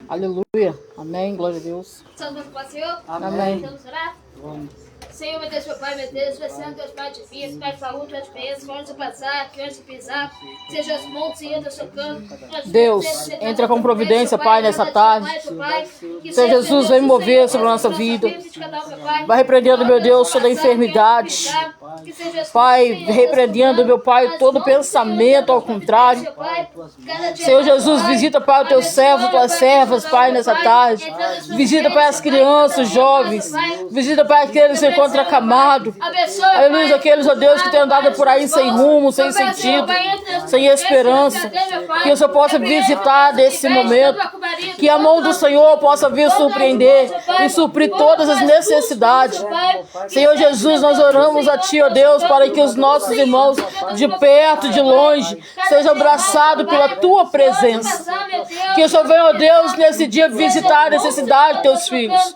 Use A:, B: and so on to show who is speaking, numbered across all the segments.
A: Aleluia. Amém. Glória a Deus.
B: Santo do Senhor.
A: Amém.
B: Vamos orar? Senhor, meu Deus, meu Pai, meu Deus, Pai Santo, Deus Pai de vida, Pai de saúde, Pai de bênção, que onde passar, que onde pisar, seja os montes e entra chocando.
A: Deus, entra com providência, Pai, nessa tarde. Senhor Jesus, vem mover sobre a nossa vida. Vai repreendendo, meu Deus, toda enfermidade. Pai, repreendendo, meu Pai, todo pensamento ao contrário. Senhor Jesus, visita, Pai, o teu servo, tuas servas, Pai, nessa tarde. Visita, Pai, as crianças, os jovens. Visita, Pai, aqueles que se encontram acamados. Aleluia, aqueles, ó Deus, que têm andado por aí sem rumo, sem sentido, sem esperança. Que o Senhor possa visitar nesse momento. Que a mão do Senhor possa vir surpreender e suprir todas as necessidades. Senhor Jesus, nós oramos a Ti, ó Deus, para que os nossos irmãos de perto, de longe, sejam abraçados pela Tua presença. Que o Senhor venha, ó Deus, nesse dia visitar a necessidade de Teus filhos.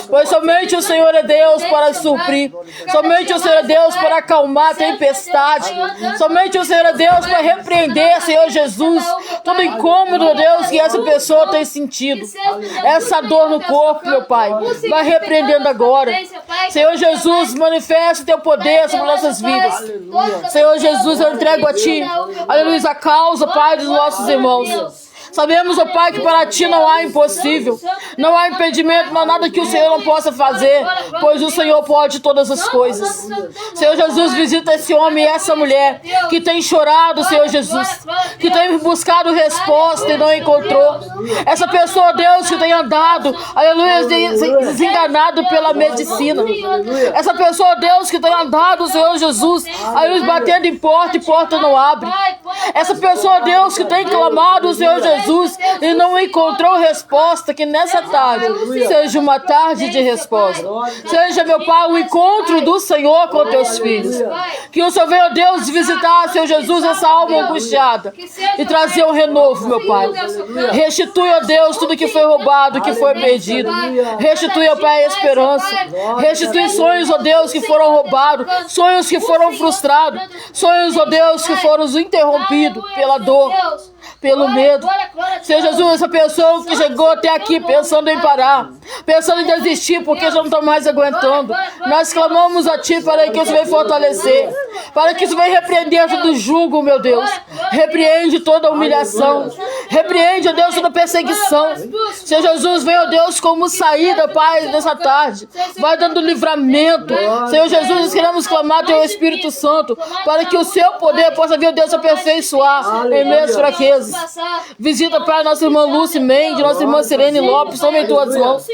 A: Pois somente o Senhor é Deus para suprir. Somente o Senhor é Deus para acalmar a tempestade. Somente o Senhor é Deus para repreender, Senhor Jesus, todo incômodo, ó Deus, que essa pessoa tem sentido. Essa dor no corpo, meu Pai, vai repreendendo agora. Senhor Jesus, manifesta o Teu poder sobre nossas vidas. Senhor Jesus, eu entrego a Ti, aleluia, a causa, Pai, dos nossos irmãos. Sabemos, ó Pai, que para Ti não há impossível, não há impedimento, não há nada que o Senhor não possa fazer, pois o Senhor pode todas as coisas. Senhor Jesus, visita esse homem e essa mulher que tem chorado, Senhor Jesus, que tem buscado resposta e não encontrou. Essa pessoa, Deus, que tem andado, aleluia, desenganado pela medicina. Essa pessoa, Deus, que tem andado, Senhor Jesus, aleluia, batendo em porta e porta não abre. Essa pessoa, Deus, que tem clamado, Senhor Jesus, e não encontrou resposta, que nessa tarde seja uma tarde de resposta. Seja, meu Pai, o encontro do Senhor com Teus filhos. Que o Senhor venha, Deus, visitar, Senhor Jesus, essa alma angustiada e trazer um renovo, meu Pai. Restitui, ó Deus, tudo que foi roubado, que foi perdido. Restitui, ó Pai, a esperança. Restitui sonhos, ó Deus, que foram roubados, sonhos que foram frustrados, sonhos, ó Deus, que foram interrompidos pela dor, pelo medo. Senhor Jesus, essa pessoa que chegou até aqui pensando em parar, pensando em desistir porque já não está mais aguentando, nós clamamos a Ti para que isso venha fortalecer, para que isso venha repreender todo julgo, meu Deus. Repreende toda humilhação, repreende, ó Deus, toda perseguição. Senhor Jesus, vem, ó Deus, como saída, Pai, nessa tarde. Vai dando livramento. Senhor Jesus, nós queremos clamar Teu Espírito Santo para que o Seu poder possa vir, ó Deus, aperfeiçoar em meias fraquezas. Visita, Pai, nossa irmã Lúcia Mendes, nossa irmã Sirene Lopes, toma em Tuas mãos.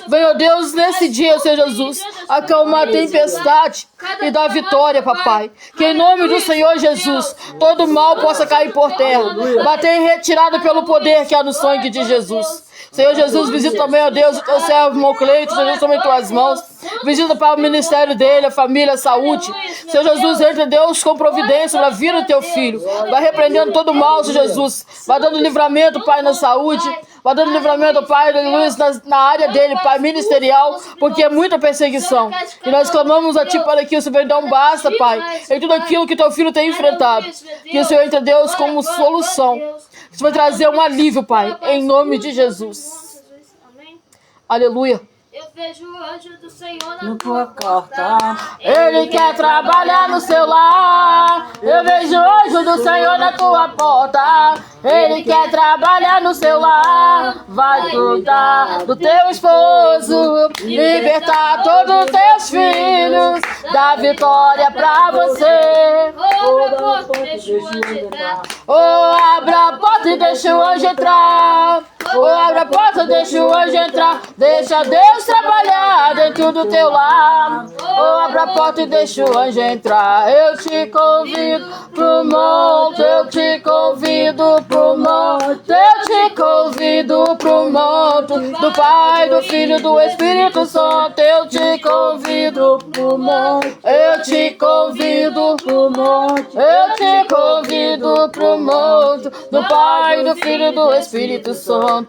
A: Venha, ó Deus, nesse dia, Senhor Jesus, acalmar a tempestade e dar vitória, papai. Que em nome do Senhor Jesus, todo mal possa cair por terra, bater em retirada pelo poder que há no sangue de Jesus. Senhor Jesus, visita também, ó Deus, o Teu servo, irmão Cleito, Senhor Jesus, toma em Tuas mãos. Visita, Pai, o ministério dele, a família, a saúde. Senhor Jesus, entra, Deus, com providência para vir o Teu filho. Vai repreendendo todo o mal, Senhor Jesus. Vai dando livramento, Pai, na saúde. Vai dando livramento, Pai, Luiz, na área dele, Pai, ministerial, porque é muita perseguição. E nós clamamos a Ti para que o Senhor venha dar um basta, Pai, em tudo aquilo que Teu filho tem enfrentado. Que o Senhor entre, Deus, como solução. Isso vai trazer um alívio, Pai, em nome de Jesus. Aleluia.
B: Eu vejo o anjo do Senhor
C: na tua porta.
A: Ele quer trabalhar no seu lar. Eu vejo o anjo do Senhor na tua porta. Ele quer trabalhar no seu lar. Vai cuidar do teu esposo, libertar todos os teus filhos, dar vitória pra você. Oh, abra a porta e deixa o anjo entrar. Oh, abra a porta, deixa o anjo entrar. Deixa Deus trabalhar dentro do teu lar. Oh, abra a porta e deixa o anjo entrar. Eu te convido pro monte, eu te convido pro monte, eu te convido pro monte do Pai, do Filho e do Espírito Santo. Eu te convido pro monte, eu te convido pro monte, eu te convido pro monte do Pai, do Filho e do Espírito Santo.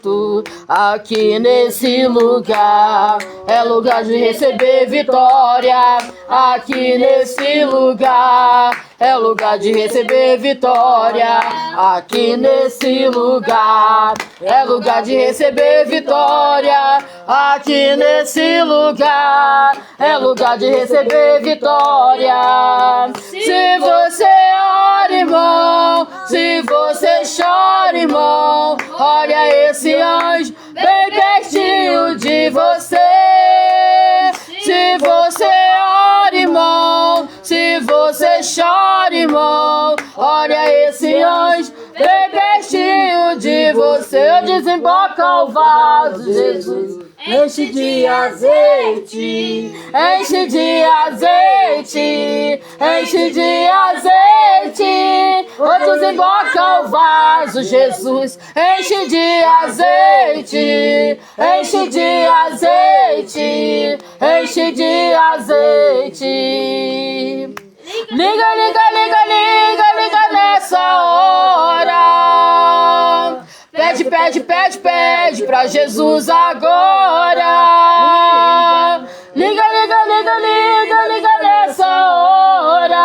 A: Aqui nesse lugar é lugar de receber vitória. Aqui nesse lugar é lugar de receber vitória. Aqui nesse lugar é lugar de receber vitória. Aqui nesse lugar é lugar de receber vitória. Se você ora, irmão, se você chora, irmão, olha esse anjo bem pertinho de você. Se você ora, irmão, se você chora, irmão, olha esse anjo bem pertinho de você. Desemboca o vaso, Jesus, enche de azeite, enche de azeite, enche de azeite. Desemboca o vaso, Jesus, enche de azeite, enche de azeite, enche de azeite. Liga, liga, liga, liga, liga nessa hora. Pede, pede, pede, pede pra Jesus agora. Liga, liga, liga, liga, liga nessa hora.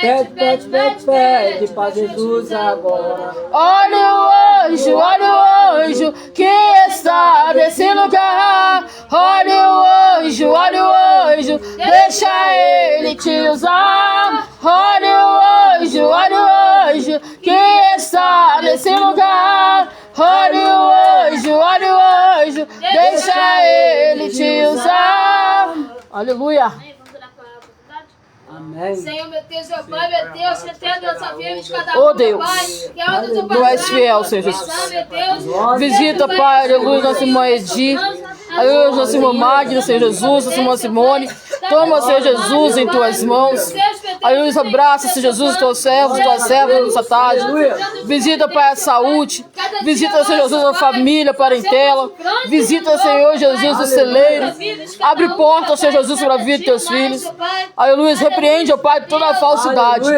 C: Pede, pede, pede, pede pra Jesus agora.
A: Olha o anjo que está nesse lugar. Olha o anjo, deixa ele te usar. Olha o anjo que está nesse lugar. Olha o anjo, deixa ele te usar. Aleluia.
C: Amém.
B: Senhor, meu Deus, meu Pai, meu Deus, que tem a nossa vida de cada
A: Oh,
B: um,
A: Deus.
B: Pai. Que é onde tu
A: Tu és fiel, Senhor Jesus.
B: meu Deus.
A: Visita, Pai, aleluia, nossa irmã Edi. Aleluia, nossa irmã Magna, Senhor Jesus, nossa irmã Simone. Toma, Senhor Jesus, em tuas mãos. Aleluia, abraça, Senhor Jesus, teus servos, tuas servas nessa tarde. Visita, Pai, a saúde. Visita, Senhor Jesus, a família, a parentela. Visita, Senhor Jesus, o celeiro. Abre portas, Senhor Jesus, para a vida de teus filhos. Aleluia, repreende, ó Pai, toda a falsidade.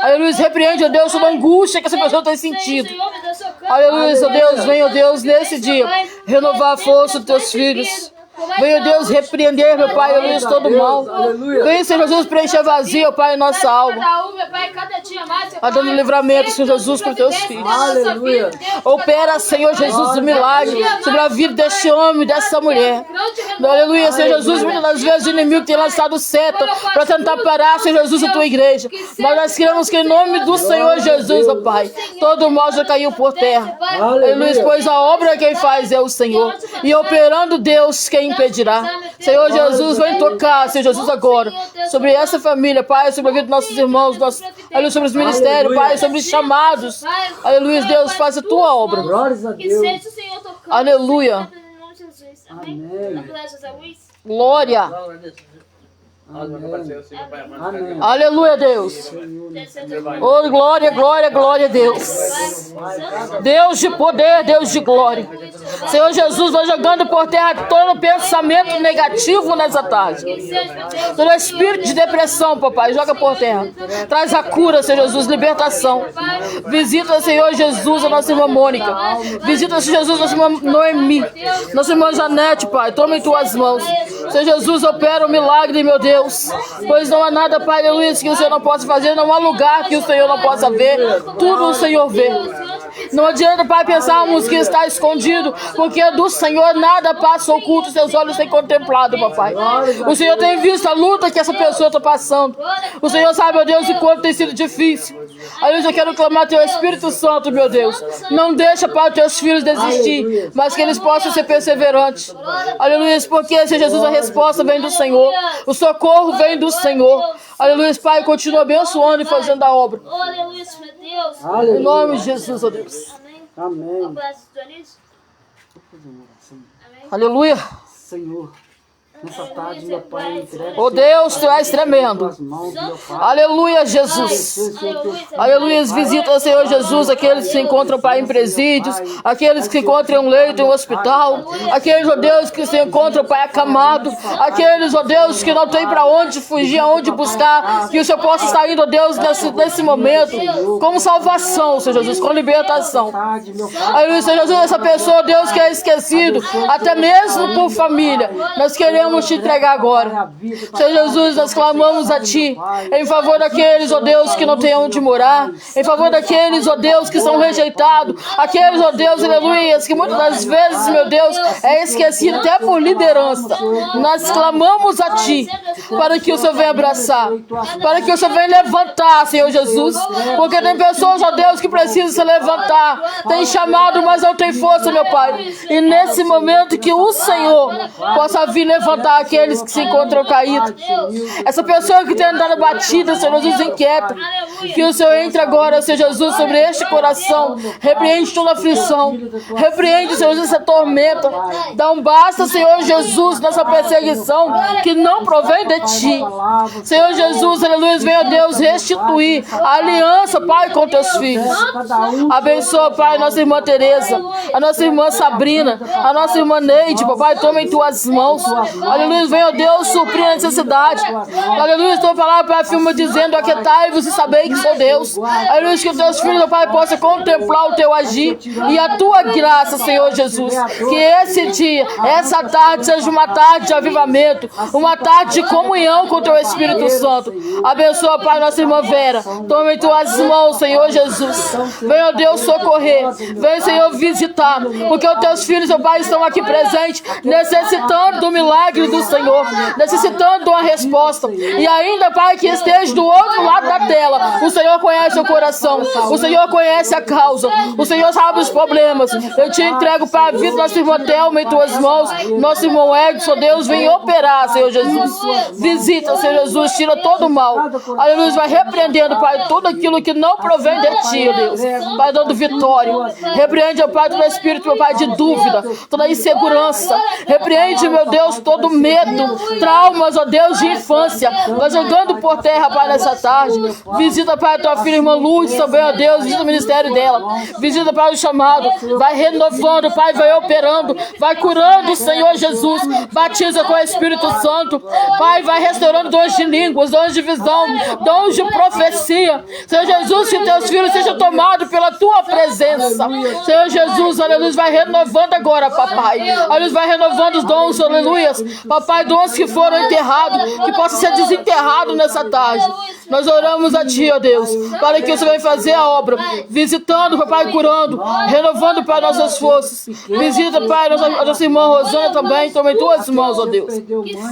A: Aleluia, repreende, ó Deus, toda a angústia que essa pessoa tem sentido. Aleluia, ó Deus, vem, ó Deus, nesse dia, renovar a força dos teus filhos. Venha, Deus, repreender, meu Pai, aleluia, todo mal. Venha, Senhor Jesus, preencher vazio, Pai, em nossa alma. Vai dando livramento, Senhor Jesus, para os teus filhos.
C: Aleluia.
A: Opera, Senhor Jesus, o milagre sobre a vida deste homem e dessa mulher. Aleluia, Senhor Jesus, muitas das vezes o inimigo tem lançado seta para tentar parar, Senhor Jesus, a tua igreja. Mas nós queremos que em nome do Senhor Jesus, ó Pai, todo mal já caiu por terra. Aleluia, pois a obra quem faz é o Senhor. E operando Deus, quem impedirá? Senhor Jesus, vem tocar, Senhor Jesus, agora, sobre essa família, Pai, sobre a vida dos nossos irmãos, aleluia, sobre os ministérios, Pai, sobre os chamados. Aleluia, Deus, faça a tua obra.
C: Glórias a Deus.
A: Aleluia.
C: Amém.
A: Glória.
C: Amém.
A: Aleluia, Deus. Oh, glória, glória, glória a Deus. Deus de poder, Deus de glória. Senhor Jesus, vai jogando por terra todo pensamento negativo nessa tarde. Todo espírito de depressão, papai, joga por terra. Traz a cura, Senhor Jesus, libertação. Visita, Senhor Jesus, a nossa irmã Mônica. Visita, Senhor Jesus, a nossa irmã Noemi. Nossa irmã Janete, Pai, toma em tuas mãos. Senhor Jesus, opera o milagre, meu Deus. Pois não há nada, Pai, aleluia, que o Senhor não possa fazer. Não há lugar que o Senhor não possa ver. Tudo o Senhor vê. Não adianta, Pai, pensarmos que está escondido, porque do Senhor nada passa oculto, seus olhos têm contemplado, papai. O Senhor tem visto a luta que essa pessoa está passando. O Senhor sabe, meu Deus, o quanto tem sido difícil. Aleluia, eu quero clamar teu Espírito Santo, meu Deus. Não deixa, Pai, os teus filhos desistir, mas que eles possam ser perseverantes. Aleluia, porque, Senhor Jesus, a resposta vem do Senhor. O socorro vem do Senhor. Aleluia, Pai, continua abençoando e fazendo a obra.
B: Aleluia, meu Deus.
A: Em nome de Jesus, ó Deus.
C: Amém.
A: Aleluia.
C: Senhor, nessa tarde, meu Pai, entrega
A: Oh Deus, tu és tremendo.
C: as mãos, meu Pai.
A: Aleluia, Jesus. Aleluia, visita, Senhor Jesus, aqueles que se encontram, Pai, em presídios, aqueles que se encontram em um leito, em um hospital, aqueles, ó Deus, que se encontram, Pai, acamado, aqueles, ó Deus, que não tem para onde fugir, aonde buscar, que o Senhor possa estar indo, ó Deus, nesse momento, como salvação, Senhor Jesus, com libertação.
C: Tarde, meu Pai.
A: Aleluia, Senhor Jesus, essa pessoa, Deus, que é esquecido, até mesmo por família, nós queremos, queremos te entregar agora. Senhor Jesus, nós clamamos a Ti em favor daqueles, ó Deus, que não têm onde morar, em favor daqueles, ó Deus, que são rejeitados, aqueles, ó Deus, aleluia, que muitas das vezes, meu Deus, é esquecido até por liderança. Nós clamamos a Ti para que o Senhor venha abraçar, para que o Senhor venha levantar, Senhor Jesus, porque tem pessoas, ó Deus, que precisam se levantar, tem chamado, mas não tem força, meu Pai, e nesse momento que o Senhor possa vir levantar aqueles que se encontram caídos, essa pessoa que tem andado batida, Senhor Jesus, inquieta, que o Senhor entre agora, Senhor Jesus, sobre este coração, repreende toda aflição, repreende, Senhor Jesus, essa tormenta, dá um basta, Senhor Jesus, nessa perseguição que não provém de Ti. Senhor Jesus, aleluia, venha Deus restituir a aliança, Pai, com Teus filhos. Abençoa, Pai, nossa irmã Tereza, a nossa irmã Sabrina, a nossa irmã Neide, Papai, toma em Tuas mãos. Aleluia, venha Deus suprir a necessidade. Aleluia, estou falando, Pai, afirma dizendo: aquietai-vos e sabei que sou Deus. Aleluia, que os Teus filhos, Pai, possam contemplar o Teu agir e a Tua graça, Senhor Jesus. Que esse dia, essa tarde, seja uma tarde de avivamento, uma tarde de comunhão com o Teu Espírito Santo. Abençoa, Pai, nossa irmã Vera. Toma em Tuas mãos, Senhor Jesus. Venha, Deus, socorrer. Vem, Senhor, visitar. Porque os Teus filhos, meu Pai, estão aqui presentes, necessitando do milagre do Senhor, necessitando de uma resposta. E ainda, Pai, que esteja do outro lado da tela, o Senhor conhece o coração, o Senhor conhece a causa, o Senhor sabe os problemas. Eu te entrego, Pai, a vida da nossa irmã Thelma em Tuas mãos, nosso irmão Edson. Deus, vem operar, Senhor Jesus. Visita, Senhor Jesus, tira todo o mal. Aleluia, vai repreendendo, Pai, tudo aquilo que não provém de Ti, Deus. Vai dando vitória. Repreende, Pai, todo espírito, meu Pai, de dúvida, toda insegurança. Repreende, meu Deus, todo medo, traumas, ó Deus, de infância. Vai jogando por terra, Pai, nessa tarde. Visita, Pai, a Tua filha, irmã Luz, também, ó Deus, visita o ministério dela. Visita, Pai, o chamado. Vai renovando, Pai, vai operando, vai curando, Senhor Jesus. Batiza com o Espírito Santo. Pai, vai restaurando dons de línguas, dons de visão, dons de profecia. Senhor Jesus, que Teus filhos sejam tomados pela Tua presença. Senhor Jesus, aleluia, vai renovando agora, Papai. Aleluia, vai renovando os dons, aleluia. Papai, dons que foram enterrados, que possam ser desenterrados nessa tarde. Nós oramos a Ti, ó Deus, para que o Senhor venha fazer a obra, visitando, Papai, curando, renovando, Pai, nossas forças. Visita, Pai, nossa irmã Rosana também, toma em Tuas mãos, ó Deus.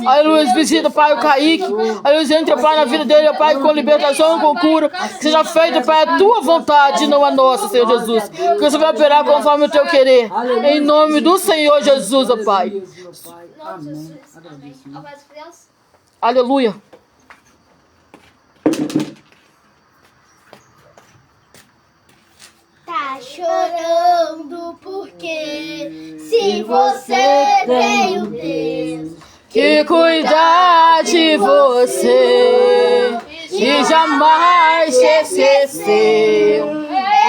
A: Aleluia, visita, Pai, o Kaique. Aleluia, entra, Pai, na vida dele, ó Pai, com libertação, com cura. Que seja feita, Pai, a Tua vontade, não a nossa, Senhor Jesus. Que o Senhor vai operar conforme o Teu querer. Em nome do Senhor Jesus, ó Pai. Aleluia.
D: Tá chorando porque se você tem um Deus
A: que cuida de você e jamais te esqueceu.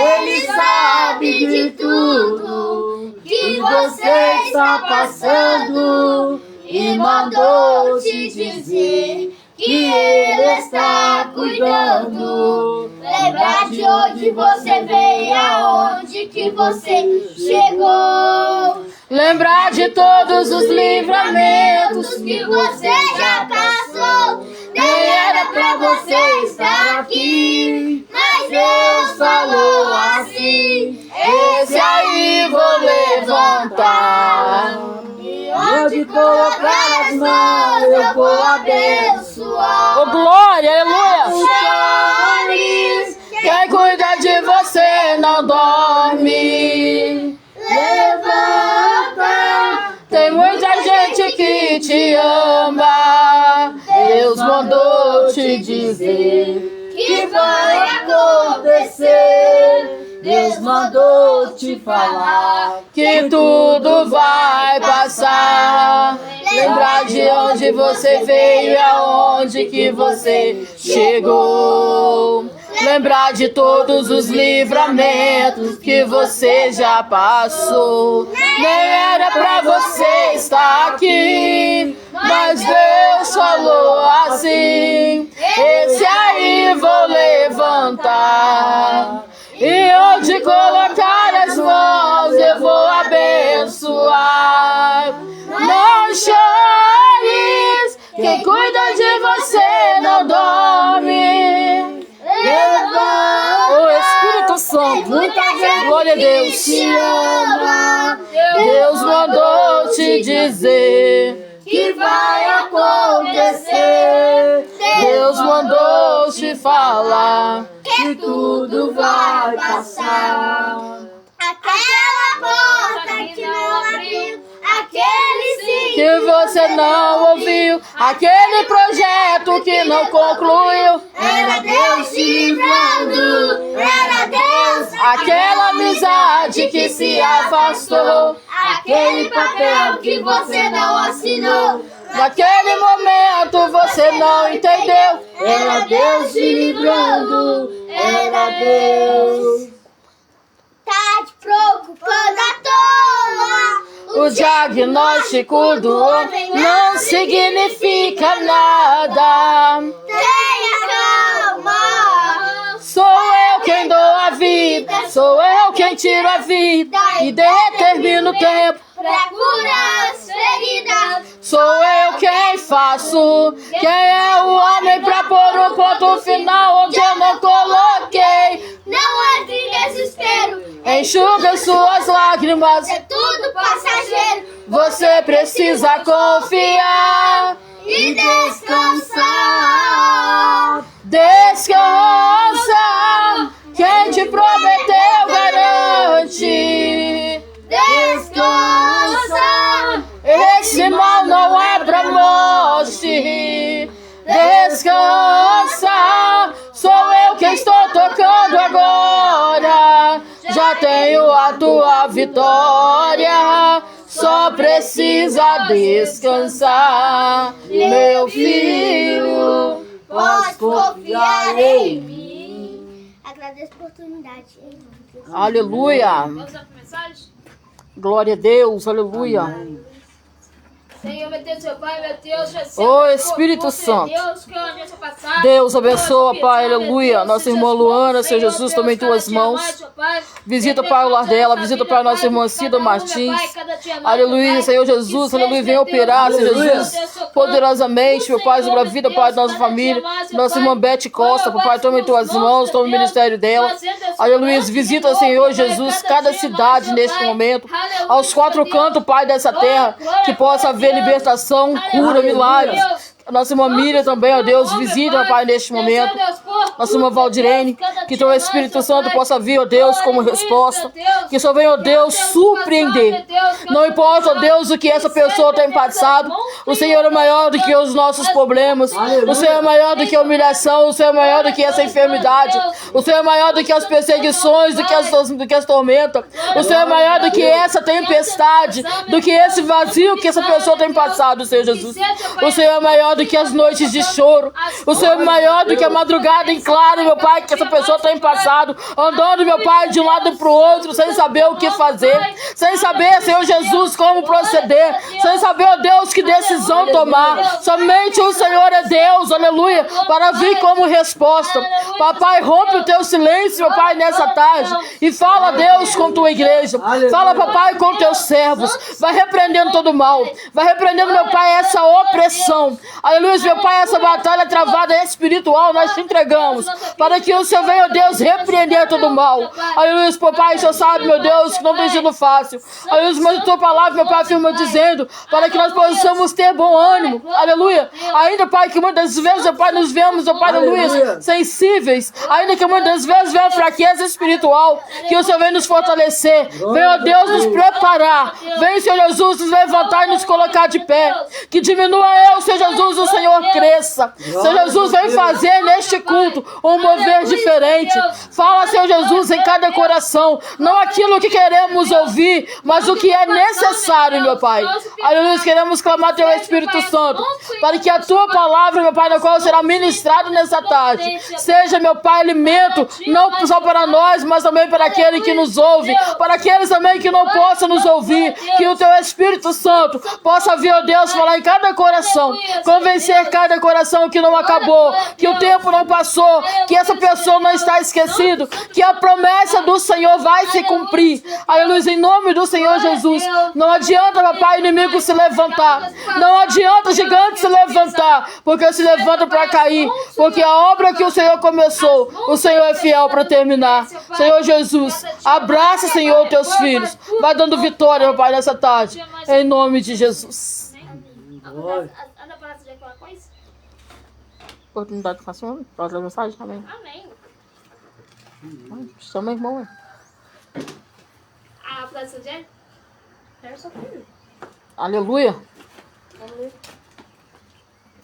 D: Ele sabe de tudo que você está passando e mandou te dizer que Ele está cuidando. Lembrar de onde você veio, aonde que você chegou.
A: Lembrar de todos os livramentos
D: que você já passou. Nem era pra você estar aqui, mas Deus falou assim: esse aí vou levantar. E onde colocar as mãos eu vou abençoar.
A: Oh, glória, aleluia.
D: Chores,
A: Quem cuida de você não dorme.
D: levanta.
A: Tem muita gente que te ama. Deus mandou te dizer
D: Que vai acontecer. Deus mandou te falar
A: que tudo vai passar. Lembrar de onde você veio e aonde que você chegou. Lembrar de todos os livramentos que você já passou. Nem era pra você estar aqui, mas Deus falou assim: esse aí vou levantar. E onde colocar as mãos eu vou abençoar. Não chore, Deus te ama. Deus mandou te dizer
D: que vai acontecer.
A: Deus mandou te falar
D: Que tudo vai passar. Aquela porta que não abriu, aquele sim
A: que você não ouviu, aquele projeto que não concluiu,
D: era Deus te livrando, era Deus.
A: aquela amizade que se afastou,
D: Aquele papel que você não assinou,
A: naquele momento você não entendeu,
D: era Deus te livrando, era Deus. Tá te preocupando à toa.
A: o diagnóstico do homem não significa nada.
D: Tenha calma.
A: Sou eu quem dou a vida, sou eu quem tiro a vida e determino o tempo.
D: Pra curar as feridas.
A: Sou eu quem faço, quem é o homem pra pôr um ponto final onde eu não coloquei.
D: Não entre em desespero,
A: Enxuga suas lágrimas,
D: é tudo passageiro.
A: você precisa confiar.
D: E descansar.
A: Descansa, quem te prometeu garante.
D: Descansa.
A: Esse mal não é pra morte. Descansa, sou eu quem estou tocando agora. Já tenho a tua vitória, só precisa descansar. Meu filho,
D: Pode confiar em mim. Agradeço a oportunidade.
A: aleluia.
B: Vamos lá para mensagem?
A: Glória a Deus, aleluia.
B: Senhor, meu Deus, seu Pai, meu Deus, receba
A: Ô,
B: por
A: Espírito
B: você,
A: Santo.
B: Deus, que eu nessa passagem,
A: Deus abençoa, Pai,
B: Deus,
A: aleluia.
B: Deus,
A: Nossa irmã
B: Deus,
A: Luana, Senhor
B: Senhor,
A: Jesus,
B: Deus,
A: também em tuas
B: cada dia
A: mãos.
B: mais, ó Pai.
A: Visita,
B: Vem
A: Pai, o lar
B: derramando
A: dela,
B: essa
A: visita,
B: vida,
A: Pai, nossa
B: Pai,
A: irmã
B: cada
A: Cida
B: um, meu
A: Martins.
B: Pai, cada dia mais,
A: Aleluia,
B: Pai.
A: Senhor Jesus,
B: Que
A: aleluia.
B: seja,
A: Vem operar,
B: Deus,
A: Senhor
B: Deus,
A: Jesus,
B: Deus, socorro.
A: poderosamente, meu Pai, sobre a
B: Senhor,
A: vida,
B: meu
A: Pai,
B: Deus,
A: da nossa
B: cada
A: família.
B: dia mais, meu
A: Nossa
B: Pai.
A: irmã Beth Costa,
B: Pai,
A: Pai, toma em tuas
B: suas
A: mãos, toma o
B: Deus,
A: ministério dela.
B: fazendo esse
A: Aleluia,
B: lance de
A: visita,
B: novo,
A: Senhor
B: Pai,
A: Jesus,
B: cada
A: cada
B: dia
A: cidade
B: mais,
A: neste
B: Pai.
A: momento,
B: Aleluia,
A: aos quatro
B: Deus.
A: cantos, Pai, dessa terra, que possa haver libertação, cura, milagres. Nossa irmã Miriam também, ó Deus, visita, Pai, neste momento. Nossa irmã Valdirene, que teu Espírito Santo possa vir, ó Deus, como resposta. Que o Senhor venha, ó Deus, surpreender. Não importa, ó Deus, o que essa pessoa tem passado. O Senhor é maior do que os nossos problemas. O Senhor é maior do que a humilhação. O Senhor é maior do que essa enfermidade. O Senhor é maior do que as perseguições, do que as tormentas. O Senhor é maior do que essa tempestade, do que esse vazio que essa pessoa tem passado, Senhor Jesus. O Senhor é maior do que as noites de choro. O Senhor é maior do que a madrugada em claro, meu Pai, que essa pessoa tem passado, andando, meu Pai, de um lado para o outro, sem saber o que fazer, sem saber, Senhor Jesus, como proceder, sem saber, ó Deus, que decisão tomar. Somente o Senhor é Deus, aleluia, para vir como resposta. Papai, rompe o teu silêncio, meu Pai, nessa tarde, e fala, Deus, com tua igreja. Fala, papai, com teus servos. Vai repreendendo todo o mal. Vai repreendendo, meu Pai, essa opressão. Aleluia, meu Pai, essa batalha travada espiritual nós te entregamos, para que o Senhor venha, ó Deus, repreender todo o mal. Aleluia, papai, o Senhor sabe, meu Deus, que não tem sido fácil. Aleluia, mas a tua palavra, meu Pai, afirma dizendo, para que nós possamos ter bom ânimo. Aleluia, ainda, Pai, que muitas vezes, meu Pai, nos vemos, meu Pai, aleluia, sensíveis, ainda que muitas vezes venha fraqueza espiritual, que o Senhor venha nos fortalecer, venha, ó Deus, nos preparar, venha, Senhor Jesus, nos levantar e nos colocar de pé, que diminua eu, Senhor Jesus, o Senhor cresça. Senhor Jesus, vem fazer neste culto um mover diferente. Fala, Senhor Jesus, em cada coração, não aquilo que queremos ouvir, mas o que é necessário, meu Pai. Aleluia, queremos clamar teu Espírito Santo, para que a tua palavra, meu Pai, na qual será ministrado nessa tarde, seja, meu Pai, alimento, não só para nós, mas também para aquele que nos ouve, para aqueles também que não possam nos ouvir, que o teu Espírito Santo possa vir, ó Deus, falar em cada coração, convencer cada coração que não acabou, que o tempo não passou, que essa pessoa não está esquecida, que a promessa do Senhor vai se cumprir. Aleluia, em nome do Senhor Jesus. Jesus. Não adianta, papai, inimigo se levantar. Não adianta gigante se levantar, porque se levanta para cair. Porque a obra que o Senhor começou, o Senhor é fiel para terminar. Senhor Jesus, abraça, Senhor, teus filhos. Vai dando vitória, papai, nessa tarde. Em nome de Jesus.
B: Ana Palácio, já alguma coisa?
A: Oportunidade de fazer uma outra mensagem também.
B: Amém.
A: Chama irmão, hein?
B: A Palácio de Quero só filho.
A: Aleluia.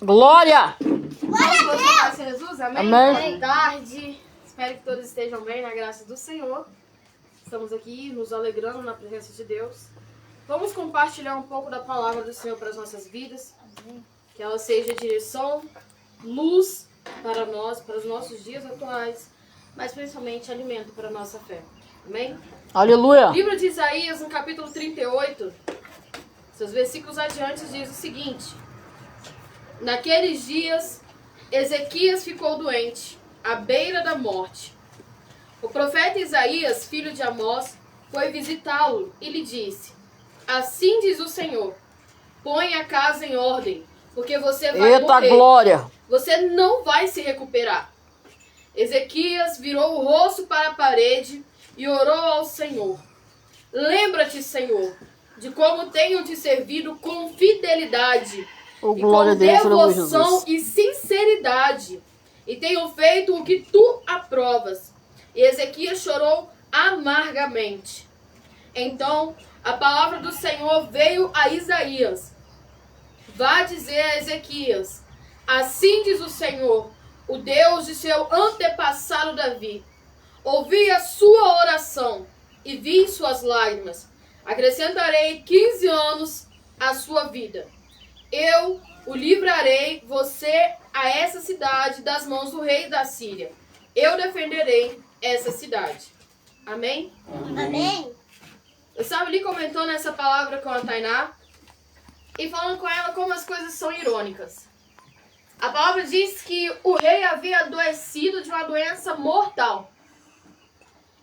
A: Glória.
E: Glória Jesus, amém?
A: Amém.
E: Boa tarde. Espero que todos estejam bem na graça do Senhor. Estamos aqui nos alegrando na presença de Deus. Vamos compartilhar um pouco da palavra do Senhor para as nossas vidas. Que ela seja direção, luz para nós, para os nossos dias atuais, mas principalmente alimento para a nossa fé. Amém?
A: Aleluia.
E: Livro de Isaías, no capítulo 38, seus versículos adiante, diz o seguinte: Naqueles dias, Ezequias ficou doente, à beira da morte. O profeta Isaías, filho de Amós, foi visitá-lo e lhe disse: Assim diz o Senhor, põe a casa em ordem, porque você vai
A: Eita
E: morrer.
A: glória.
E: Você não vai se recuperar. Ezequias virou o rosto para a parede e orou ao Senhor. Lembra-te, Senhor, de como tenho te servido com fidelidade
A: Oh,
E: e
A: glória a
E: com
A: Deus, aleluia,
E: devoção
A: Jesus.
E: e sinceridade, e tenho feito o que tu aprovas. E Ezequias chorou amargamente. Então a palavra do Senhor veio a Isaías: Vá dizer a Ezequias, assim diz o Senhor, o Deus de seu antepassado Davi. Ouvi a sua oração e vi suas lágrimas. Acrescentarei 15 anos à sua vida. Eu o livrarei, você, a essa cidade, das mãos do rei da Síria. Eu defenderei essa cidade. Amém?
D: Amém.
E: Eu estava ali comentando essa palavra com a Tainá e falando com ela como as coisas são irônicas. A palavra diz que o rei havia adoecido de uma doença mortal.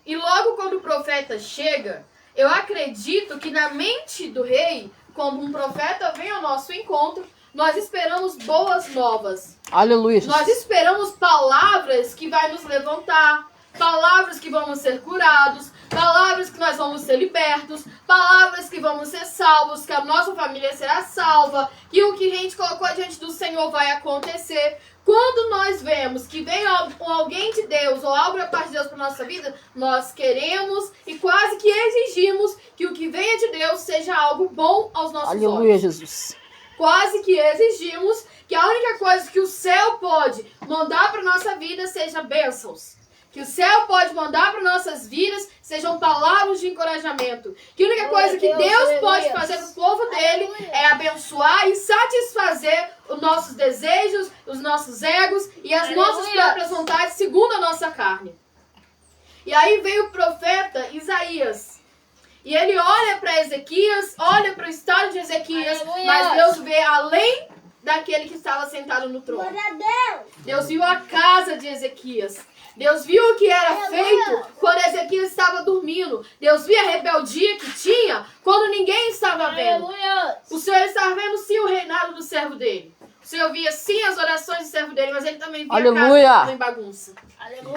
E: E logo quando o profeta chega, eu acredito que na mente do rei, quando um profeta vem ao nosso encontro, nós esperamos boas novas.
A: Aleluia.
E: Nós esperamos palavras que vai nos levantar, palavras que vamos ser curados, palavras que nós vamos ser libertos, palavras que vamos ser salvos, que a nossa família será salva, que o que a gente colocou diante do Senhor vai acontecer. Quando nós vemos que vem alguém de Deus ou algo da parte de Deus para nossa vida, nós queremos e quase que exigimos que o que venha de Deus seja algo bom aos nossos
A: Aleluia,
E: olhos.
A: Jesus.
E: Quase que exigimos que a única coisa que o céu pode mandar para nossa vida seja bênçãos. Que o céu pode mandar para nossas vidas sejam palavras de encorajamento. Que a única coisa que Deus pode fazer para o povo dele é abençoar e satisfazer os nossos desejos, os nossos egos e as nossas próprias vontades segundo a nossa carne. E aí veio o profeta Isaías. E ele olha para Ezequias, olha para o estado de Ezequias, mas Deus vê além daquele que estava sentado no trono.
D: Glória a Deus.
E: Deus viu a casa de Ezequias. Deus viu o que era feito quando Ezequias estava dormindo. Deus viu a rebeldia que tinha quando ninguém estava vendo. O Senhor estava vendo sim o reinado do servo dele. O Senhor via sim as orações do servo dele, mas ele também via
A: Aleluia.
E: a casa em bagunça.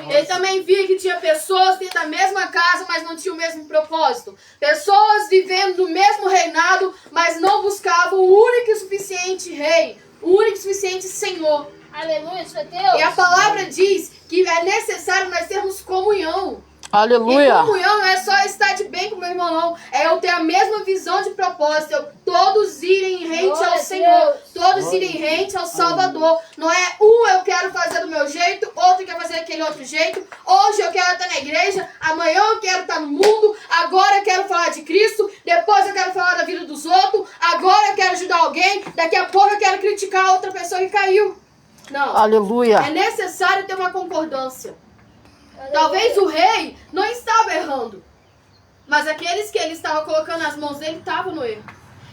E: Ele também via que tinha pessoas dentro da mesma casa, mas não tinham o mesmo propósito. Pessoas vivendo no mesmo reinado, mas não buscavam o único e suficiente rei, o único e suficiente Senhor.
B: Aleluia, isso é Deus.
E: E a palavra diz que é necessário nós termos comunhão. E
A: Aleluia.
E: comunhão não é só estar de bem com meu irmão, não. É eu ter a mesma visão de propósito. Todos irem rente
B: Glória
E: ao
B: a
E: Senhor.
B: Deus.
E: Todos irem rente ao Salvador. Não é eu quero fazer do meu jeito, outro quer fazer daquele outro jeito. Hoje eu quero estar na igreja, amanhã eu quero estar no mundo, agora eu quero falar de Cristo, depois eu quero falar da vida dos outros, agora eu quero ajudar alguém, daqui a pouco eu quero criticar outra pessoa que caiu. Não.
A: Aleluia.
E: É necessário ter uma concordância. Talvez o rei não estava errando, mas aqueles que ele estava colocando nas mãos dele estavam no erro.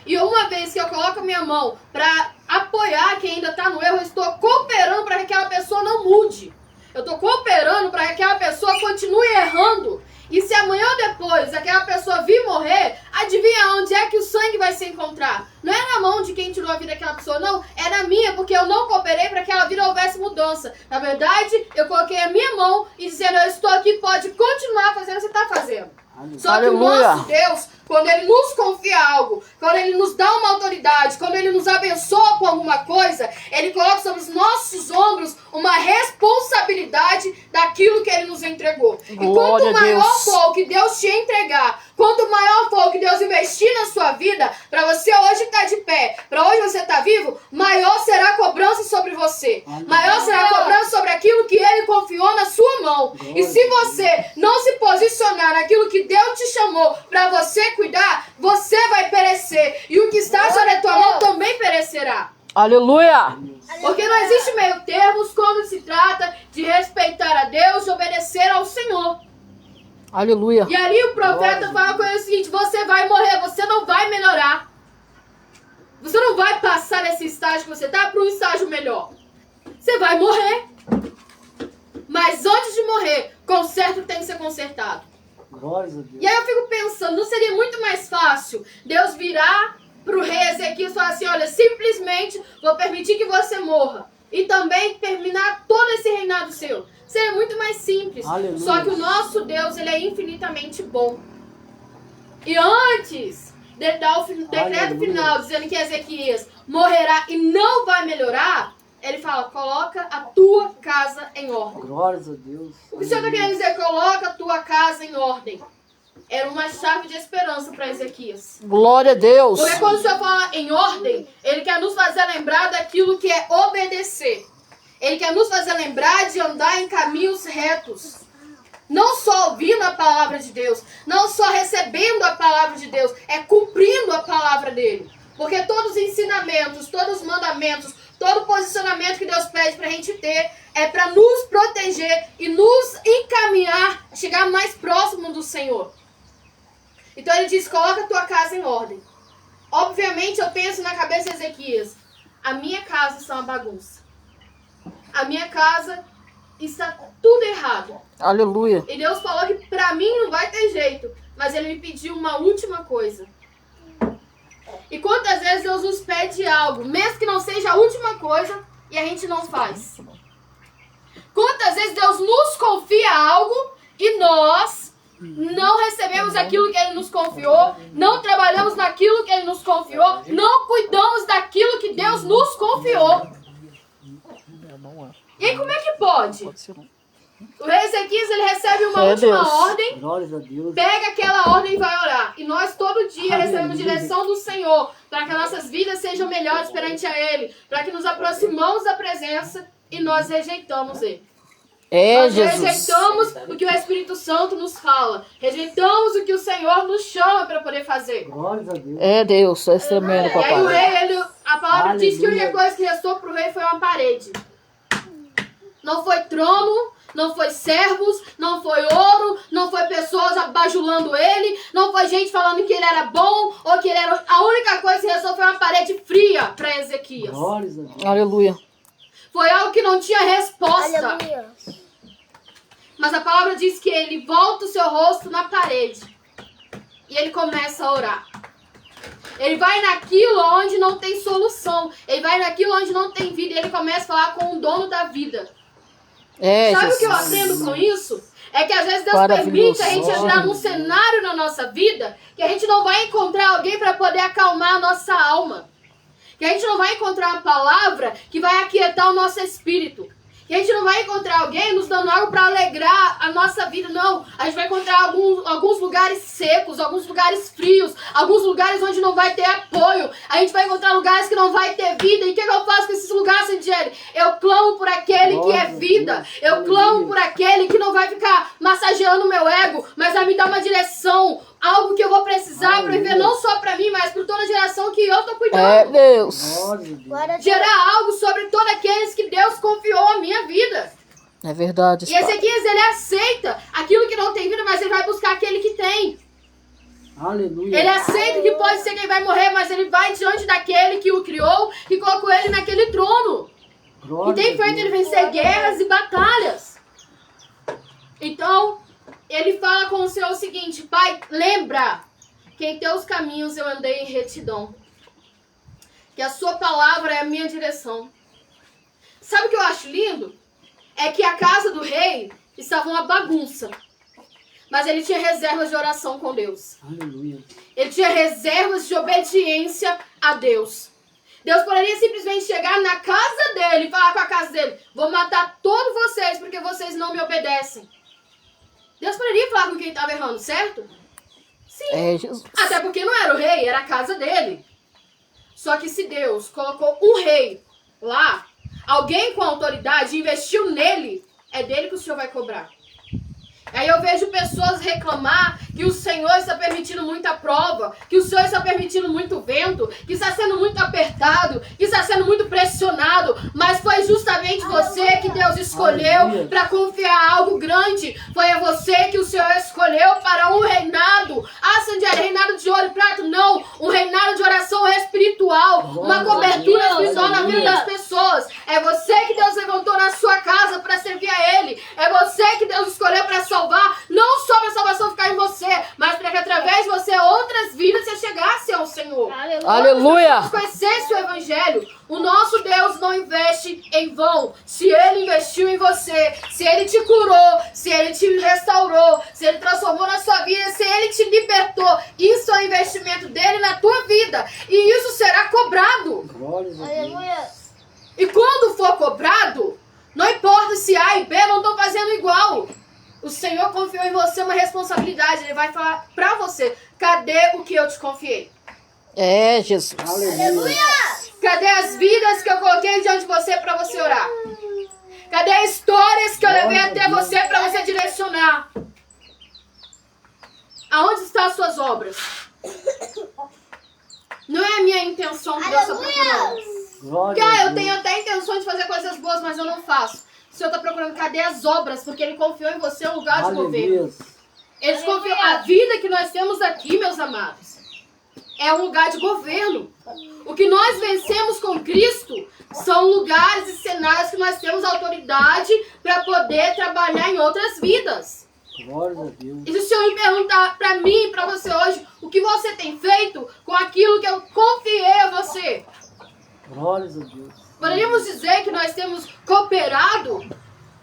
E: E uma vez que eu coloco a minha mão para apoiar quem ainda está no erro, eu estou cooperando para que aquela pessoa não mude. Eu estou cooperando para que aquela pessoa continue errando. E se amanhã ou depois aquela pessoa vir morrer, adivinha onde é que o sangue vai se encontrar? Não é na mão de quem tirou a vida daquela pessoa, não. É na minha, porque eu não cooperei para que aquela vida houvesse mudança. Na verdade, eu coloquei a minha mão e dizendo, eu estou aqui, pode continuar fazendo o que você está fazendo. Só que o nosso Deus, quando Ele nos confia algo, quando Ele nos dá uma autoridade, quando Ele nos abençoa com alguma coisa, Ele coloca sobre os nossos ombros uma responsabilidade daquilo que Ele nos entregou. E quanto maior for o que Deus te entregar, quanto maior for o que Deus investir na sua vida, para você hoje estar de pé, para hoje você estar vivo, maior será a cobrança sobre você. Maior será a cobrança sobre aquilo que Ele confiou na sua mão. E se você não se posicionar naquilo que Deus te chamou para você cuidar, você vai perecer. E o que está sobre a tua mão também perecerá.
A: Aleluia!
E: Porque não existe meio termos quando se trata de respeitar a Deus e obedecer ao Senhor.
A: Aleluia!
E: E ali o profeta fala com ele o seguinte, você vai morrer, você não vai melhorar. Você não vai passar nesse estágio que você está para um estágio melhor. Você vai morrer. Mas antes de morrer, conserto tem que ser consertado.
C: Glórias a Deus.
E: E aí eu fico pensando, não seria muito mais fácil Deus virar para o rei Ezequias e falar assim, olha, simplesmente vou permitir que você morra. E também terminar todo esse reinado seu. Seria muito mais simples.
C: Aleluia.
E: Só que o nosso Deus, ele é infinitamente bom. E antes de dar o decreto final, dizendo que Ezequias morrerá e não vai melhorar, ele fala, coloca a tua casa em ordem.
C: Glórias a Deus.
E: O que o Senhor está querendo dizer? Coloca a tua casa em ordem. Era uma chave de esperança para Ezequias.
A: Glória a Deus!
E: Porque quando o Senhor fala em ordem, Ele quer nos fazer lembrar daquilo que é obedecer. Ele quer nos fazer lembrar de andar em caminhos retos. Não só ouvindo a palavra de Deus, não só recebendo a palavra de Deus, é cumprindo a palavra dele. Porque todos os ensinamentos, todos os mandamentos, todo o posicionamento que Deus pede para a gente ter é para nos proteger e nos encaminhar a chegar mais próximo do Senhor. Então ele diz, coloca a tua casa em ordem. Obviamente eu penso na cabeça de Ezequias, a minha casa está uma bagunça. A minha casa está tudo errado.
A: Aleluia!
E: E Deus falou que para mim não vai ter jeito, mas ele me pediu uma última coisa. E quantas vezes Deus nos pede algo, mesmo que não seja a última coisa, e a gente não faz? Quantas vezes Deus nos confia algo e nós não recebemos aquilo que Ele nos confiou, não trabalhamos naquilo que Ele nos confiou, não cuidamos daquilo que Deus nos confiou? E aí como é que pode? O rei Ezequias, ele recebe uma última ordem,
C: Glórias a Deus.
E: pega aquela ordem e vai orar. E nós todo dia recebemos direção do Senhor para que nossas vidas sejam melhores perante a Ele, para que nos aproximamos da presença e nós rejeitamos Ele. Nós
A: Jesus!
E: rejeitamos o que o Espírito Santo nos fala. Rejeitamos o que o Senhor nos chama para poder fazer.
C: Glórias a Deus.
A: É Deus, é tremendo,
E: E aí o
A: papai.
E: rei, a palavra diz que a única
C: Aleluia.
E: coisa que restou para o rei foi uma parede. Não foi trono, não foi servos, não foi ouro, não foi pessoas bajulando ele, não foi gente falando que ele era bom ou que ele era... A única coisa que restou foi uma parede fria para Ezequias.
C: Glórias a Deus.
A: Aleluia!
E: Foi algo que não tinha resposta. Mas a palavra diz que ele volta o seu rosto na parede. E ele começa a orar. Ele vai naquilo onde não tem solução. Ele vai naquilo onde não tem vida. E ele começa a falar com o dono da vida.
A: É,
E: Sabe o que eu
A: Jesus!
E: aprendo com isso? É que às vezes Deus
A: Maravilhoso.
E: permite a gente entrar num cenário na nossa vida que a gente não vai encontrar alguém para poder acalmar a nossa alma. Que a gente não vai encontrar uma palavra que vai aquietar o nosso espírito. Que a gente não vai encontrar alguém nos dando algo para alegrar a nossa vida. Não, a gente vai encontrar alguns lugares secos, alguns lugares frios, alguns lugares onde não vai ter apoio. A gente vai encontrar lugares que não vai ter vida. E o que eu faço com esses lugares, Cindiele? Eu clamo por aquele que é vida. Eu clamo por aquele que não vai ficar massageando o meu ego, mas vai me dar uma direção. Algo que eu vou precisar para viver não só para mim, mas para toda a geração que eu tô cuidando.
A: É Deus!
C: Glórias a Deus.
E: Gerar algo sobre todos aqueles que Deus confiou a minha vida.
A: É verdade,
E: E Ezequias, ele aceita aquilo que não tem vida, mas ele vai buscar aquele que tem.
C: Aleluia.
E: Ele aceita que pode ser quem vai morrer, mas ele vai diante daquele que o criou, que colocou ele naquele trono. E
C: Glórias
E: tem
C: a
E: feito
C: Deus.
E: ele vencer guerras e batalhas. Então, ele fala com o Senhor o seguinte: Pai, lembra que em teus caminhos eu andei em retidão, que a sua palavra é a minha direção. Sabe o que eu acho lindo? É que a casa do rei estava uma bagunça, mas ele tinha reservas de oração com Deus.
C: Aleluia.
E: Ele tinha reservas de obediência a Deus. Deus poderia simplesmente chegar na casa dele e falar com a casa dele: vou matar todos vocês porque vocês não me obedecem. Deus poderia falar com quem estava errando, certo? Sim.
A: É, Jesus.
E: Até porque não era o rei, era a casa dele. Só que se Deus colocou um rei lá, alguém com autoridade, investiu nele, é dele que o Senhor vai cobrar. Aí eu vejo pessoas reclamar que o Senhor está permitindo muita prova, que o Senhor está permitindo muito vento, que está sendo muito apertado, que está sendo muito pressionado, mas foi justamente você que Deus escolheu para confiar algo grande. Foi a você que o Senhor escolheu para um reinado. Ah, Sandiara, reinado de ouro e prata? Não, um reinado de oração espiritual, uma cobertura espiritual na vida das pessoas. É você que Deus levantou na sua casa para servir a Ele. É você que Deus escolheu para salvar, não só para a salvação ficar em você, mas para que através de você outras vidas se chegassem ao Senhor.
A: Aleluia.
E: Conhecesse o Evangelho. O nosso Deus não investe em vão. Se Ele investiu em você, se Ele te curou, se Ele te restaurou, se Ele transformou na sua vida, se Ele te libertou, isso é o investimento dele na tua vida. E isso será cobrado.
D: Aleluia.
E: E quando for cobrado, não importa se A e B não estão fazendo igual. O Senhor confiou em você uma responsabilidade. Ele vai falar pra você: cadê o que eu te confiei?
A: É, Jesus.
C: Aleluia.
E: Cadê as vidas que eu coloquei diante de você pra você orar? Cadê as histórias que eu levei até você pra você direcionar? Aonde estão as suas obras? Não é a minha intenção que Deus está procurando.
C: Glória
E: Porque
C: a
E: eu
C: Deus.
E: tenho até a intenção de fazer coisas boas, mas eu não faço. O Senhor está procurando cadê as obras, porque Ele confiou em você um lugar de governo.
C: Aleluia.
E: Ele confiou. A vida que nós temos aqui, meus amados, é um lugar de governo. O que nós vencemos com Cristo são lugares e cenários que nós temos autoridade para poder trabalhar em outras vidas.
C: Glória a Deus.
E: E se o Senhor me perguntar para mim e para você hoje, o que você tem feito com aquilo que eu confiei a você?
C: Glória a Deus.
E: Poderíamos dizer que nós temos cooperado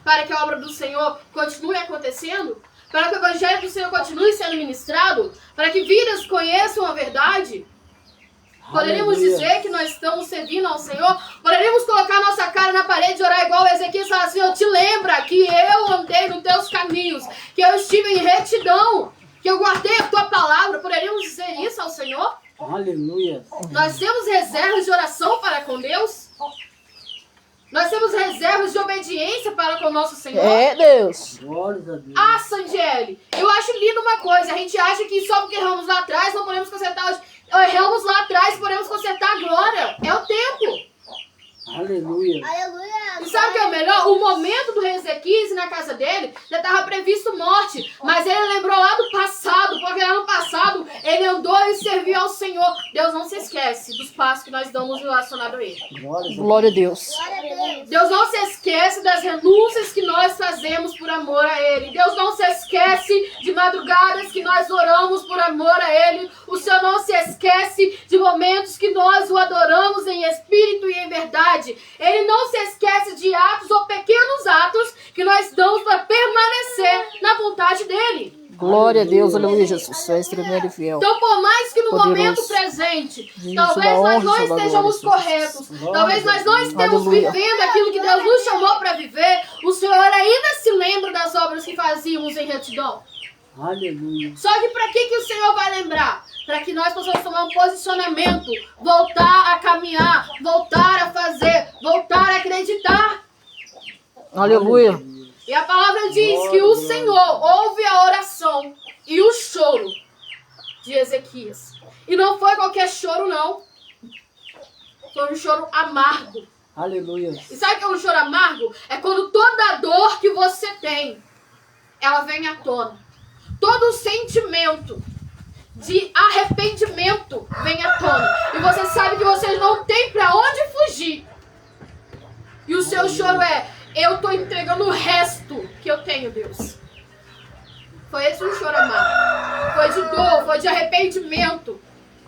E: para que a obra do Senhor continue acontecendo? Para que o Evangelho do Senhor continue sendo ministrado? Para que vidas conheçam a verdade? Poderíamos
C: Aleluia.
E: dizer que nós estamos servindo ao Senhor? Poderíamos colocar nossa cara na parede e orar igual Ezequias e falar: Senhor, te lembra que eu andei nos teus caminhos, que eu estive em retidão, que eu guardei a tua palavra. Poderíamos dizer isso ao Senhor?
C: Aleluia.
E: Nós temos reservas de oração para com Deus? Nós temos reservas de obediência para com o nosso Senhor?
A: É, Deus.
C: Glória a Deus.
E: Ah, Sandiele, eu acho lindo uma coisa. A gente acha que só porque erramos lá atrás não podemos consertar hoje. Erramos lá atrás, podemos consertar agora. É o tempo.
C: Aleluia.
D: Aleluia.
E: E sabe o que é o melhor? O momento do rei Ezequias na casa dele já estava previsto morte. Mas ele lembrou lá do passado, porque lá no passado ele andou e serviu ao Senhor. Deus não se esquece dos passos que nós damos relacionado a ele.
C: Glória a Deus.
A: Glória a Deus.
D: Glória a Deus.
E: Deus não se esquece das renúncias que nós fazemos por amor a Ele. Deus não se esquece de madrugadas que nós oramos por amor a Ele. O Senhor não se esquece de momentos que nós o adoramos em espírito e em verdade. Ele não se esquece de atos ou pequenos atos que nós damos para permanecer na vontade dele.
A: Glória a Deus. Aleluia, Jesus. Tu és tremendo e fiel.
E: Então, por mais que no
A: Poderoso.
E: momento presente,
A: Diz
E: talvez
A: da
E: nós
A: honra,
E: não
A: da
E: estejamos
A: glória,
E: corretos,
C: Jesus.
E: talvez nós não estejamos
A: Aleluia.
E: vivendo aquilo que Deus nos chamou para viver, o Senhor ainda se lembra das obras que fazíamos em retidão.
C: Aleluia.
E: Só que para que o Senhor vai lembrar? Para que nós possamos tomar um posicionamento, voltar a caminhar, voltar a fazer, voltar a acreditar.
A: Aleluia.
E: E a palavra diz que o Senhor ouve a oração e o choro de Ezequias. E não foi qualquer choro, não. Foi um choro amargo.
C: Aleluia.
E: E sabe o que é um choro amargo? É quando toda a dor que você tem, ela vem à tona. Todo o sentimento de arrependimento vem à tona. E você sabe que você não tem pra onde fugir. E o seu choro é: eu tô entregando o resto que eu tenho, Deus. Foi arrependimento.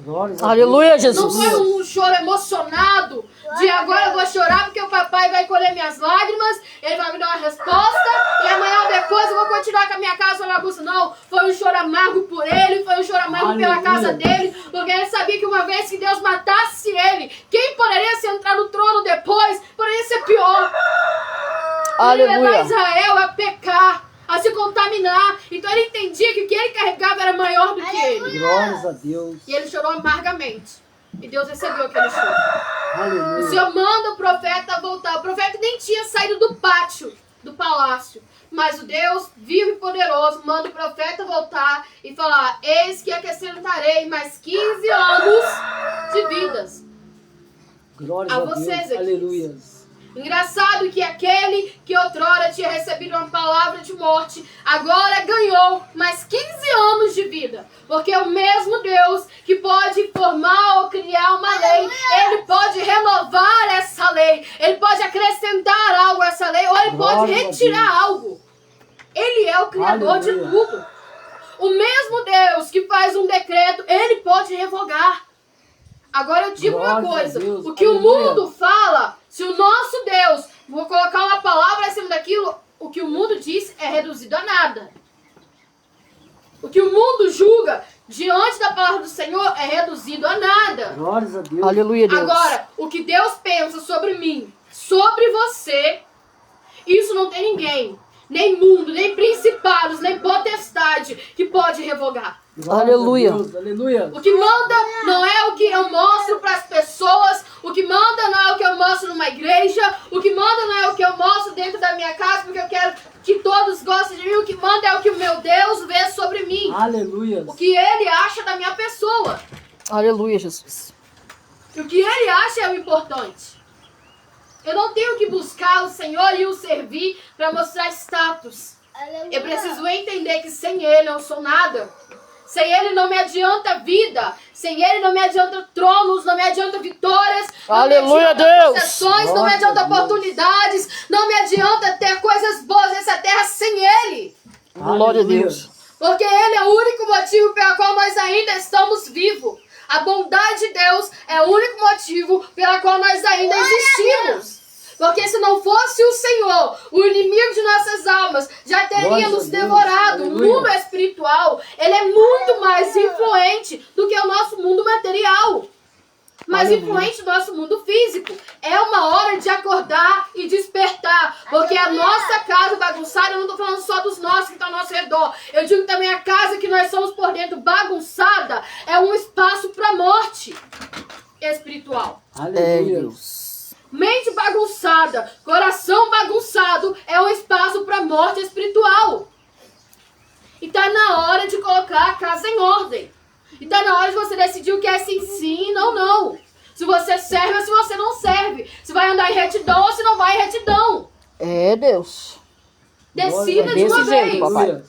C: Glórias a
A: Aleluia,
E: Não
A: Jesus.
E: foi um choro emocionado de agora eu vou chorar porque o papai vai colher minhas lágrimas, ele vai me dar uma resposta e amanhã ou depois eu vou continuar com a minha casa na bagunça. Não, foi um choro amargo por ele, foi um choro amargo pela
C: Aleluia.
E: casa dele, porque ele sabia que uma vez que Deus matasse ele, quem poderia se entrar no trono depois poderia ser pior. Ele levar
A: Aleluia.
E: Israel a pecar, a se contaminar. Então ele entendia que o que ele carregava era maior do que ele.
C: Glórias a Deus.
E: E ele chorou amargamente. E Deus recebeu aquele choro. O
C: Aleluia.
E: Senhor manda o profeta voltar. O profeta nem tinha saído do pátio, do palácio. Mas o Deus vivo e poderoso manda o profeta voltar e falar: eis que acrescentarei mais 15 anos de vidas.
C: Glórias
E: A
C: a
E: você,
C: Deus.
E: Ezequias.
C: Aleluia.
E: Engraçado que aquele que outrora tinha recebido uma palavra de morte, agora ganhou mais 15 anos de vida. Porque o mesmo Deus que pode formar ou criar uma lei, ele pode renovar essa lei, ele pode acrescentar algo a essa lei, ou ele pode
C: Glória a
E: retirar
C: Deus.
E: algo. Ele é o Criador de
C: Aleluia.
E: tudo. O mesmo Deus que faz um decreto, ele pode revogar. Agora eu digo uma
C: Glórias a
E: coisa,
C: Deus.
E: o que o
C: Aleluia.
E: mundo fala, se o nosso Deus, vou colocar uma palavra acima daquilo, o que o mundo diz é reduzido a nada. O que o mundo julga diante da palavra do Senhor é reduzido a nada.
C: Glórias a Deus.
A: Aleluia, Deus.
E: Agora, o que Deus pensa sobre mim, sobre você, isso não tem ninguém, nem mundo, nem principados, nem potestade que pode revogar.
C: Glórias
A: Aleluia.
C: a Deus. Aleluia.
E: O que manda não é o que eu mostro para as pessoas, o que manda não é o que eu mostro numa igreja, o que manda não é o que eu mostro dentro da minha casa, porque eu quero que todos gostem de mim, o que manda é o que o meu Deus vê sobre mim,
C: Aleluia.
E: o que Ele acha da minha pessoa,
A: Aleluia, Jesus.
E: o que Ele acha é o importante. Eu não tenho que buscar o Senhor e o servir para mostrar status. Eu preciso entender que sem Ele eu sou nada. Sem Ele não me adianta vida. Sem Ele não me adianta tronos, não me adianta vitórias.
A: Aleluia,
E: não me adianta
A: Deus.
E: possessões, não me
C: Glória
E: adianta
C: a Deus.
E: oportunidades. Não me adianta ter coisas boas nessa terra sem Ele.
A: Glória a
C: Aleluia.
A: Deus.
E: Porque Ele é o único motivo pelo qual nós ainda estamos vivos. A bondade de Deus é o único motivo pelo qual nós ainda existimos. Porque se não fosse o Senhor, o inimigo de nossas almas já teria
C: Glórias
E: nos
C: a Deus.
E: devorado. O
C: Aleluia.
E: mundo espiritual, ele é muito mais influente do que o nosso mundo material. Mais
A: Aleluia.
E: influente do nosso mundo físico. É uma hora de acordar e despertar. Porque a nossa casa bagunçada, eu não estou falando só dos nossos que estão ao nosso redor. Eu digo também a casa que nós somos por dentro bagunçada é um espaço para morte espiritual.
A: É,
C: Aleluia.
A: Deus.
E: Mente bagunçada, coração bagunçado é um espaço para morte espiritual. E tá na hora de colocar a casa em ordem. E tá na hora de você decidir o que é sim e não. Se você serve ou se você não serve. Se vai andar em retidão ou se não vai em retidão.
A: É, Deus.
E: Decida de
A: Desse
E: uma
A: jeito,
E: vez.
A: papai.
C: Aleluia.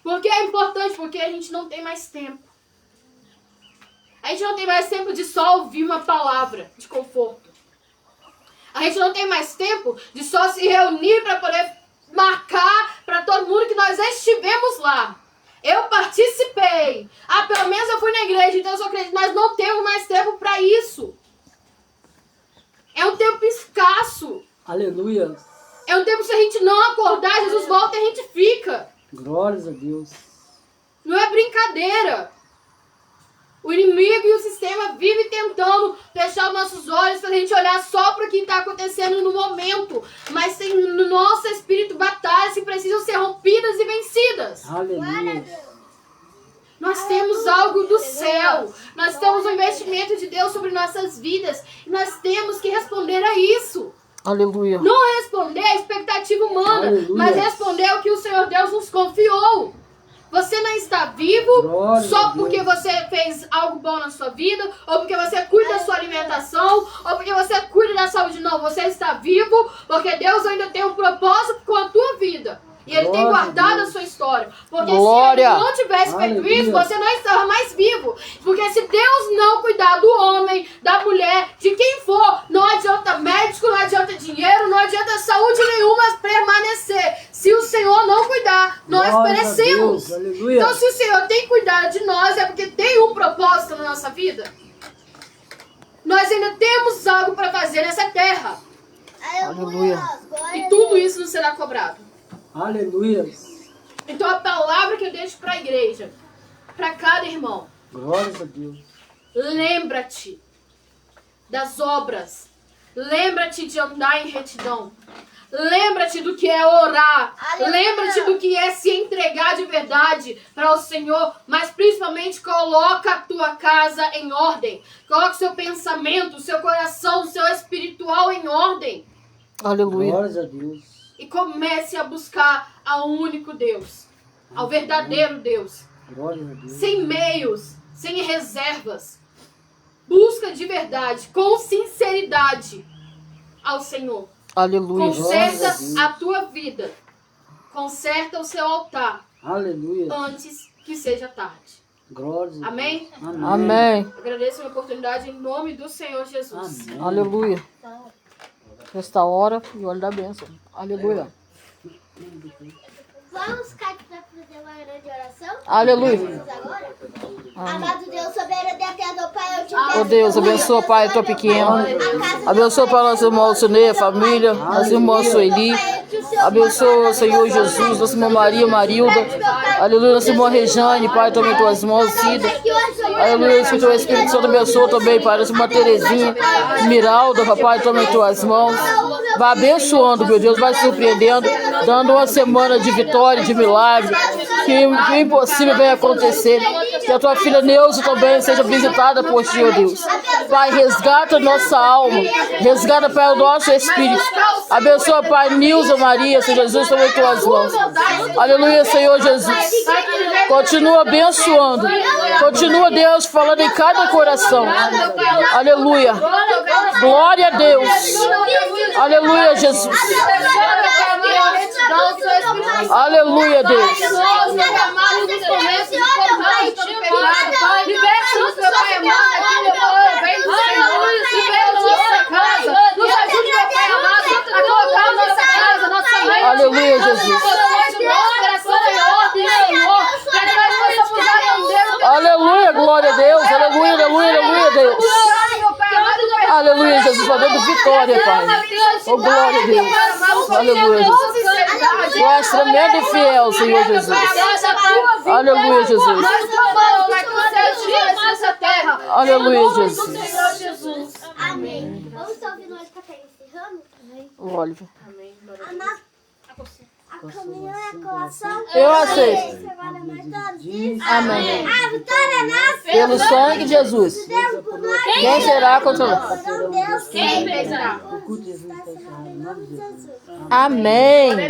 E: Por que é importante? Porque a gente não tem mais tempo. A gente não tem mais tempo de só ouvir uma palavra de conforto. A gente não tem mais tempo de só se reunir para poder marcar para todo mundo que nós estivemos lá. Eu participei. Pelo menos eu fui na igreja, então eu sou crente. Nós não temos mais tempo para isso. É um tempo escasso.
C: Aleluia.
E: É um tempo que se a gente não acordar, Jesus volta e a gente fica.
C: Glórias a Deus.
E: Não é brincadeira. O inimigo e o sistema vivem tentando fechar os nossos olhos para a gente olhar só para o que está acontecendo no momento. Mas tem no nosso espírito batalhas que precisam ser rompidas e vencidas.
C: Aleluia.
E: Nós temos algo do céu. Nós temos um investimento de Deus sobre nossas vidas. E nós temos que responder a isso.
A: Aleluia.
E: Não responder à expectativa humana,
C: Aleluia.
E: mas responder ao que o Senhor Deus nos confiou. Você não está vivo
C: Glória
E: só
C: a Deus.
E: porque você fez algo bom na sua vida, ou porque você cuida da sua alimentação, ou porque você cuida da saúde. Não, você está vivo porque Deus ainda tem um propósito com a tua vida. E Ele tem
C: Glória a
E: guardado a
C: Deus.
E: sua história. Porque
A: Glória.
E: se Ele não tivesse feito
C: Aleluia.
E: isso, você não estava mais vivo. Porque se Deus não cuidar do homem, da mulher, de quem for, não adianta médico, não adianta dinheiro, não adianta saúde nenhuma permanecer. Se o Senhor não cuidar, nós
C: Glória a
E: perecemos.
C: Deus, aleluia.
E: Então, se o Senhor tem cuidado de nós, é porque tem um propósito na nossa vida. Nós ainda temos algo para fazer nessa terra.
A: Aleluia.
E: E tudo isso não será cobrado.
C: Aleluia.
E: Então, a palavra que eu deixo para a igreja, para cada irmão,
C: Glórias a Deus.
E: lembra-te das obras. Lembra-te de andar em retidão. Lembra-te do que é orar.
D: Aleluia.
E: Lembra-te do que é se entregar de verdade para o Senhor. Mas principalmente coloca a tua casa em ordem. Coloca o seu pensamento, o seu coração, o seu espiritual em ordem.
A: Aleluia.
C: Glórias a Deus.
E: E comece a buscar ao único Deus. Ao verdadeiro Deus.
C: Glórias a Deus.
E: Sem meios, sem reservas. Busca de verdade, com sinceridade ao Senhor.
A: Aleluia.
E: Conserta a tua vida. Conserta o seu altar
C: Aleluia.
E: antes que seja tarde.
C: Glórias a Deus.
E: Amém?
A: Amém.
E: Agradeço a oportunidade em nome do Senhor Jesus.
C: Amém.
A: Aleluia. Nesta hora e olha da bênção. Aleluia.
D: Vamos ficar aqui para fazer uma grande oração?
A: Aleluia.
D: Vamos agora? Amado Deus, soberano de eterno Pai, eu te
A: Ó
D: peço.
A: Deus, abençoa, Pai, tua pequena. Abençoa para nosso irmão Sunê, a família, nosso irmão Sueli. Abençoa, Senhor Jesus, nossa irmã Maria Marilda. Aleluia, nossa irmã Rejane, Pai, também tuas mãos, Cida. Aleluia, Espírito, o Espírito Santo abençoa também, Pai, nossa irmã Terezinha, Miralda, Papai, também tuas mãos. Vai abençoando, meu Deus, vai surpreendendo, dando uma semana de vitória, de milagre. Que o impossível venha acontecer. Que a tua filha Neuza também seja visitada por ti, ó Deus. Pai, resgata nossa alma. Resgata, Pai, o nosso espírito. Abençoa, Pai, Nilza, Maria, Senhor Jesus, também tuas mãos. Aleluia, Senhor Jesus. Continua abençoando. Continua, Deus, falando em cada coração. Aleluia. Glória a Deus. Aleluia, Jesus. Aleluia, Deus. Aleluia, Jesus. Aleluia, glória a Deus. Aleluia, aleluia, aleluia, Deus. Aleluia, Jesus, fazendo vitória, Pai. Oh, glória a Deus. Aleluia, Jesus. Tu és tremendo e fiel, Senhor Jesus. Aleluia, Jesus. Aleluia, Jesus.
D: Amém. Vamos só ouvir nós para estar encerrando?
A: Olha.
D: A caminhão é a coração.
A: Eu aceito.
D: Você vale mais todos dias.
A: Amém.
D: A vitória é nossa.
A: Pelo sangue de Jesus.
D: Deus por nós.
A: Quem será contra nós?
D: Então Deus
E: Quem vencerá?
C: O culto de Jesus está encerrado em nome de Jesus.
A: Amém.